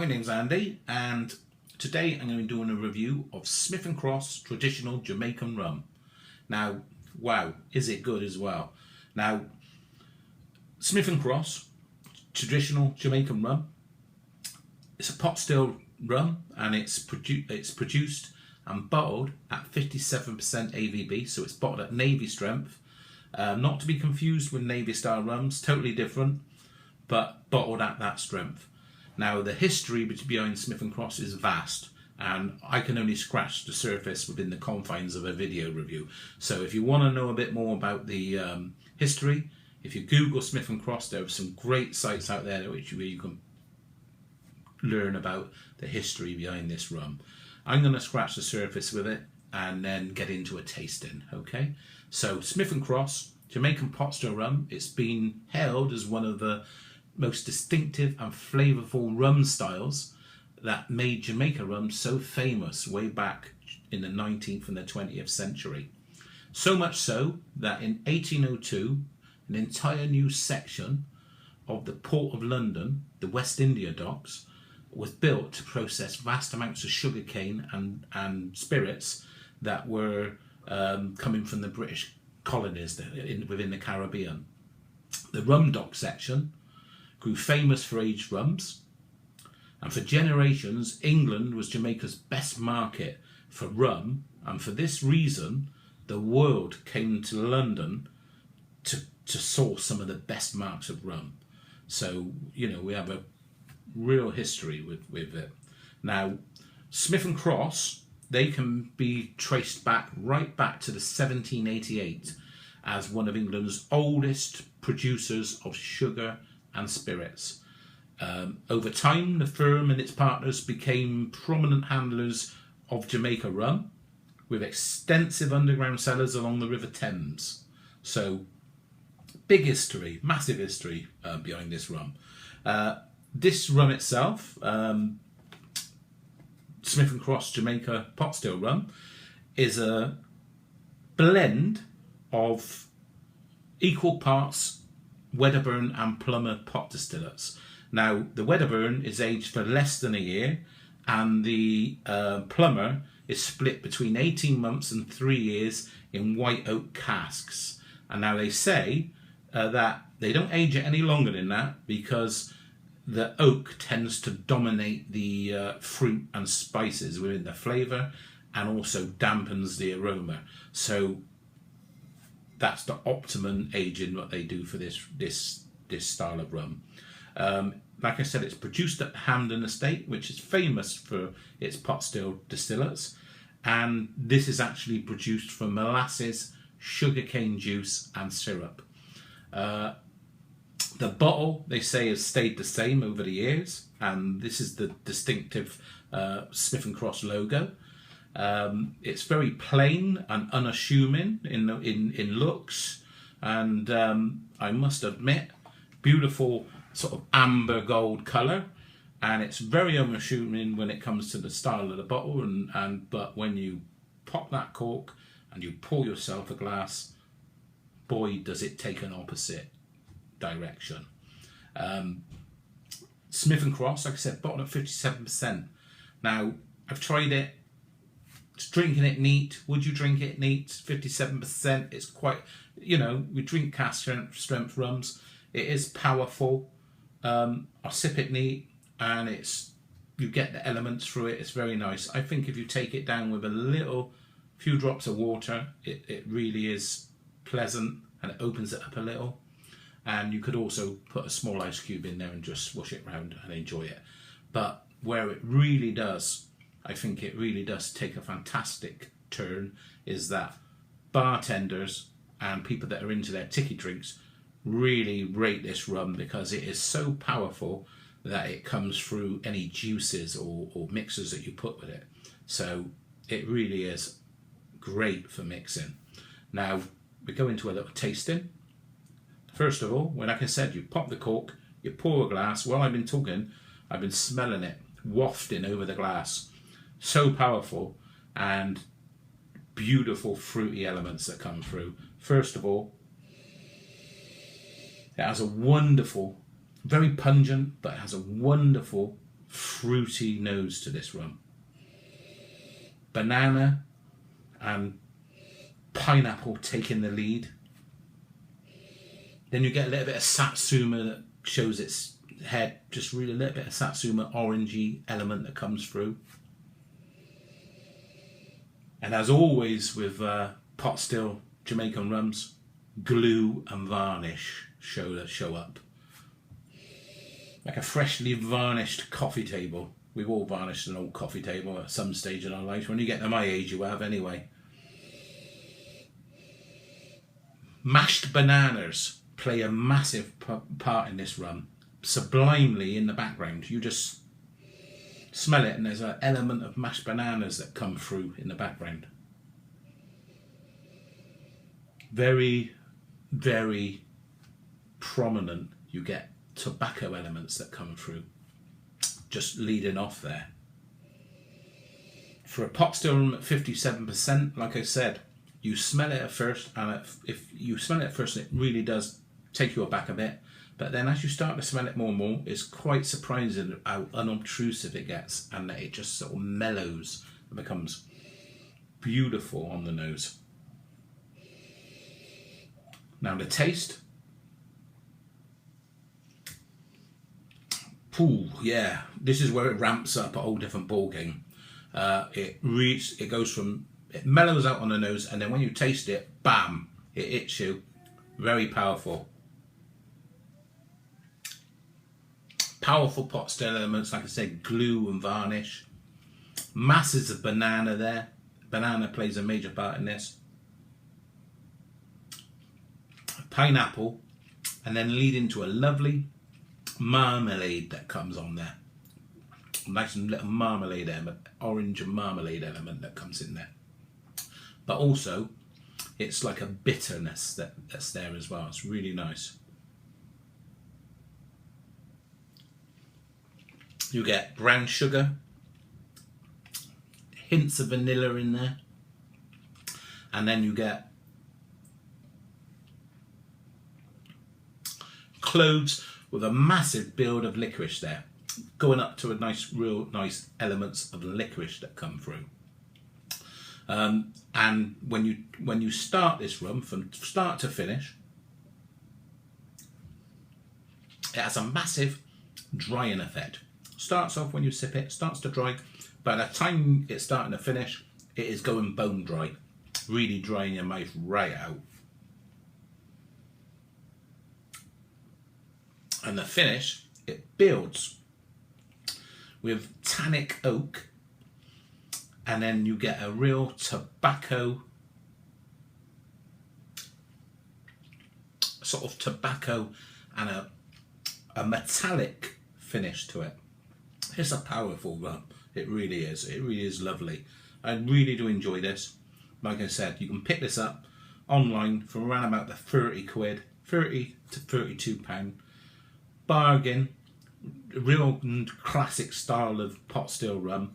name's Andy, and today I'm going to be doing a review of Smith & Cross Traditional Jamaican Rum. Now, wow, is it good as well? Now, Smith & Cross Traditional Jamaican Rum, it's a pot still rum, and it's produced and bottled at 57% AVB, so it's bottled at Navy strength, not to be confused with Navy style rums, totally different, but bottled at that strength. Now, the history behind Smith & Cross is vast, and I can only scratch the surface within the confines of a video review. So if you want to know a bit more about the history, if you Google Smith & Cross, there are some great sites out there where you can learn about the history behind this rum. I'm going to scratch the surface with it and then get into a tasting, okay? So Smith & Cross Jamaican pot still rum, it's been hailed as one of the most distinctive and flavourful rum styles that made Jamaica rum so famous way back in the 19th and the 20th century. So much so that in 1802, an entire new section of the Port of London, the West India Docks, was built to process vast amounts of sugarcane and spirits that were coming from the British colonies within the Caribbean. The rum dock section grew famous for aged rums, and for generations England was Jamaica's best market for rum, and for this reason the world came to London to source some of the best marks of rum. So, you know, we have a real history with it. Now, Smith & Cross, they can be traced right back to the 1788 as one of England's oldest producers of sugar and spirits. Over time, the firm and its partners became prominent handlers of Jamaica rum, with extensive underground cellars along the River Thames. So, big history, massive history behind this rum. This rum itself, Smith & Cross Jamaica Pot Still Rum, is a blend of equal parts Wedderburn and Plummer pot distillates. Now, the Wedderburn is aged for less than a year, and the Plummer is split between 18 months and 3 years in white oak casks. And now they say that they don't age it any longer than that because the oak tends to dominate the fruit and spices within the flavour, and also dampens the aroma. So that's the optimum aging what they do for this style of rum. Like I said, it's produced at Hamden Estate, which is famous for its pot still distillates, and this is actually produced from molasses, sugarcane juice and syrup. The bottle, they say, has stayed the same over the years, and this is the distinctive Smith & Cross logo. It's very plain and unassuming in looks, and I must admit, beautiful sort of amber gold colour, and it's very unassuming when it comes to the style of the bottle. But when you pop that cork and you pour yourself a glass, boy, does it take an opposite direction. Smith & Cross, like I said, bottled at 57%. Now, I've tried it. It's drinking it neat. Would you drink it neat? 57%. It's quite, you know, we drink cask strength rums. It is powerful. I sip it neat, and you get the elements through it. It's very nice. I think if you take it down with a few drops of water, it really is pleasant, and it opens it up a little. And you could also put a small ice cube in there and just swish it around and enjoy it. But where it really does, I think it really does take a fantastic turn, is that bartenders and people that are into their tiki drinks really rate this rum, because it is so powerful that it comes through any juices or mixers that you put with it. So it really is great for mixing. Now, we go into a little tasting. First of all, like I said, you pop the cork, you pour a glass. While I've been talking, I've been smelling it wafting over the glass. So powerful, and beautiful fruity elements that come through. First of all, it has a wonderful, very pungent, but it has a wonderful fruity nose to this rum. Banana and pineapple taking the lead. Then you get a little bit of satsuma that shows its head, just really a little bit of satsuma orangey element that comes through. And as always with pot still Jamaican rums, glue and varnish show up. Like a freshly varnished coffee table. We've all varnished an old coffee table at some stage in our life. When you get to my age, you have anyway. Mashed bananas play a massive part in this rum. Sublimely in the background. You just smell it and there's an element of mashed bananas that come through in the background. Very, very prominent. You get tobacco elements that come through, just leading off there. For a pot still rum at 57%, like I said, you smell it at first, and if you smell it at first, it really does take you aback a bit. But then as you start to smell it more and more, it's quite surprising how unobtrusive it gets, and that it just sort of mellows and becomes beautiful on the nose. Now the taste. Ooh, yeah, this is where it ramps up a whole different ballgame. It mellows out on the nose, and then when you taste it, bam, it hits you. Very powerful. Powerful pot still elements, like I said, glue and varnish. Masses of banana there. Banana plays a major part in this. Pineapple, and then lead into a lovely marmalade that comes on there. Nice little marmalade element, orange and marmalade element that comes in there. But also, it's like a bitterness that's there as well. It's really nice. You get brown sugar, hints of vanilla in there, and then you get cloves with a massive build of licorice there, going up to a nice, real nice elements of licorice that come through. And when you start this rum from start to finish, it has a massive drying effect. Starts off when you sip it, starts to dry. By the time it's starting to finish, it is going bone dry, really drying your mouth right out. And the finish, it builds with tannic oak, and then you get a real tobacco, sort of tobacco, and a metallic finish to it. It's a powerful rum. It really is. It really is lovely. I really do enjoy this. Like I said, you can pick this up online for around about the 30 quid, 30 to 32 pound. Bargain. Real classic style of pot still rum.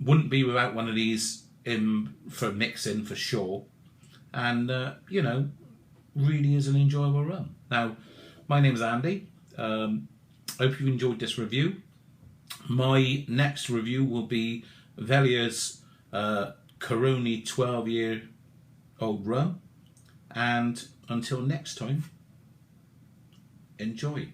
Wouldn't be without one of these in for mixing for sure. And you know, really is an enjoyable rum. Now, my name's Andy. Hope you enjoyed this review. My next review will be Velia's Coroni 12-year-old rum. And until next time, enjoy.